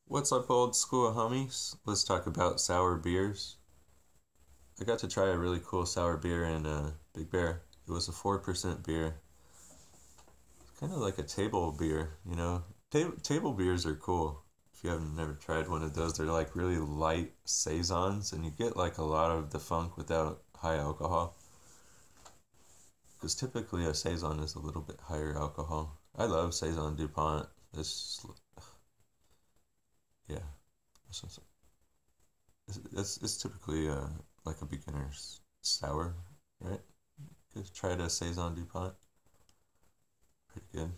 What's up, old school homies? Let's talk about sour beers. I got to try a really cool sour beer in Big Bear. It was a 4% beer. It's kind of like a table beer, you know? Table beers are cool. If you haven't never tried one of those, they're like really light saisons, and you get like a lot of the funk without high alcohol. Because typically a saison is a little bit higher alcohol. I love saison DuPont. It's yeah, it's typically like a beginner's sour, right? Just try a saison DuPont. Pretty good.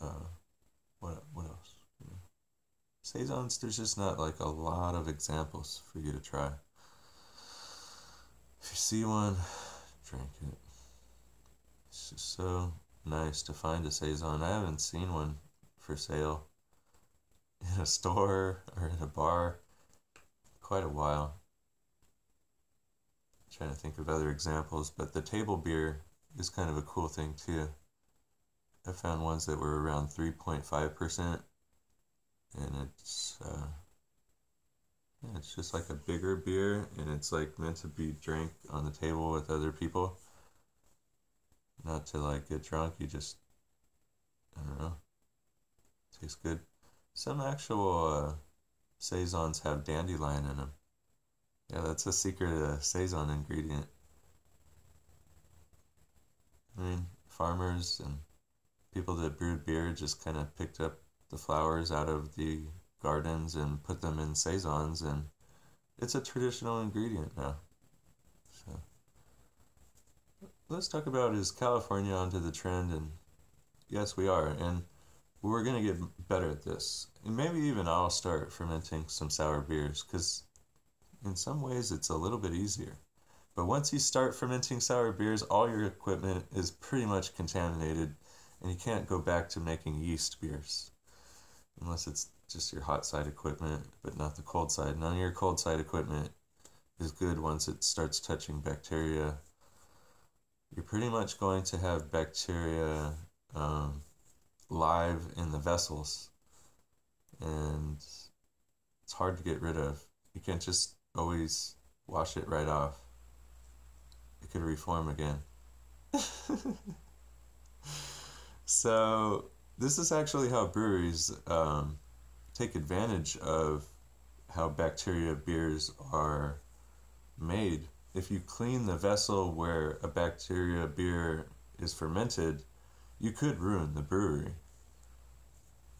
Uh, what else? Saisons. There's just not like a lot of examples for you to try. If you see one, drink it. It's just so nice to find a saison. I haven't seen one for sale in a store or in a bar quite a while. I'm trying to think of other examples, but the table beer is kind of a cool thing too. I found ones that were around 3.5%, and it's just like a bigger beer, and it's like meant to be drank on the table with other people, not to like get drunk. You just, I don't know, tastes good. Some actual saisons have dandelion in them. Yeah, that's a secret saison ingredient. I mean, farmers and people that brewed beer just kind of picked up the flowers out of the gardens and put them in saisons, and it's a traditional ingredient now. So let's talk about, is California onto the trend? And yes, we are, and we're gonna get better at this. And maybe even I'll start fermenting some sour beers, because in some ways it's a little bit easier. But once you start fermenting sour beers, all your equipment is pretty much contaminated, and you can't go back to making yeast beers unless it's just your hot side equipment, but not the cold side. None of your cold side equipment is good once it starts touching bacteria. You're pretty much going to have bacteria live in the vessels, and it's hard to get rid of. You can't just always wash it right off. It could reform again. So this is actually how breweries take advantage of how bacteria beers are made. If you clean the vessel where a bacteria beer is fermented, you could ruin the brewery.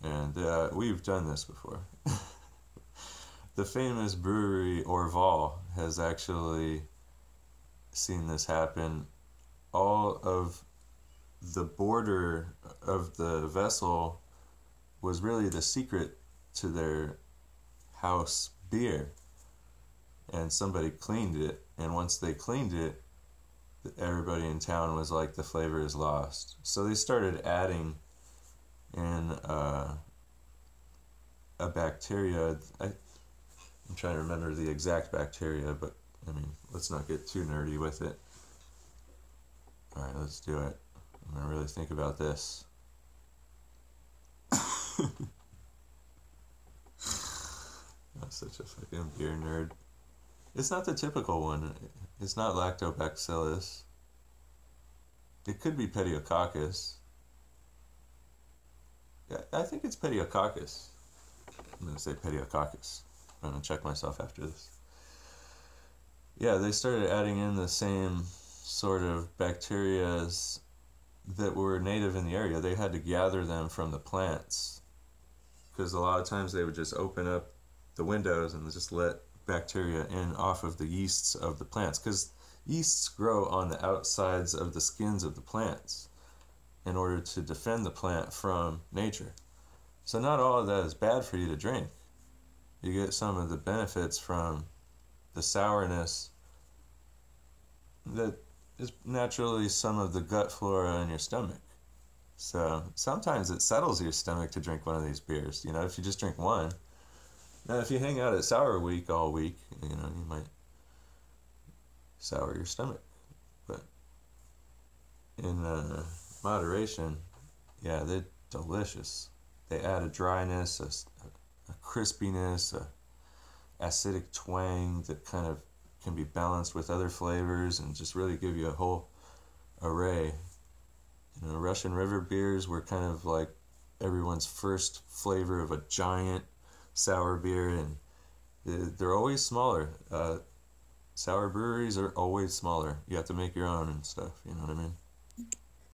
And we've done this before. The famous brewery Orval has actually seen this happen. All of the border of the vessel was really the secret to their house beer, and somebody cleaned it, and once they cleaned it, everybody in town was like, the flavor is lost. So they started adding in a bacteria. I'm trying to remember the exact bacteria, but I mean, let's not get too nerdy with it. All right, let's do it. I'm gonna really think about this. I'm such a fucking beer nerd. It's not the typical one. It's not Lactobacillus. It could be Pediococcus. Yeah, I think it's Pediococcus. I'm gonna say Pediococcus. I'm gonna check myself after this. Yeah, they started adding in the same sort of bacterias that were native in the area. They had to gather them from the plants, because a lot of times they would just open up the windows and just let bacteria in off of the yeasts of the plants, because yeasts grow on the outsides of the skins of the plants in order to defend the plant from nature. So not all of that is bad for you to drink. You get some of the benefits from the sourness that is naturally some of the gut flora in your stomach. So sometimes it settles your stomach to drink one of these beers. You know, if you just drink one. Now, if you hang out at Sour Week all week, you know, you might sour your stomach. But in moderation, yeah, they're delicious. They add a dryness, crispiness, a acidic twang that kind of can be balanced with other flavors and just really give you a whole array. You know, Russian River beers were kind of like everyone's first flavor of a giant sour beer, and they're always smaller. Sour breweries are always smaller. You have to make your own and stuff, you know what I mean?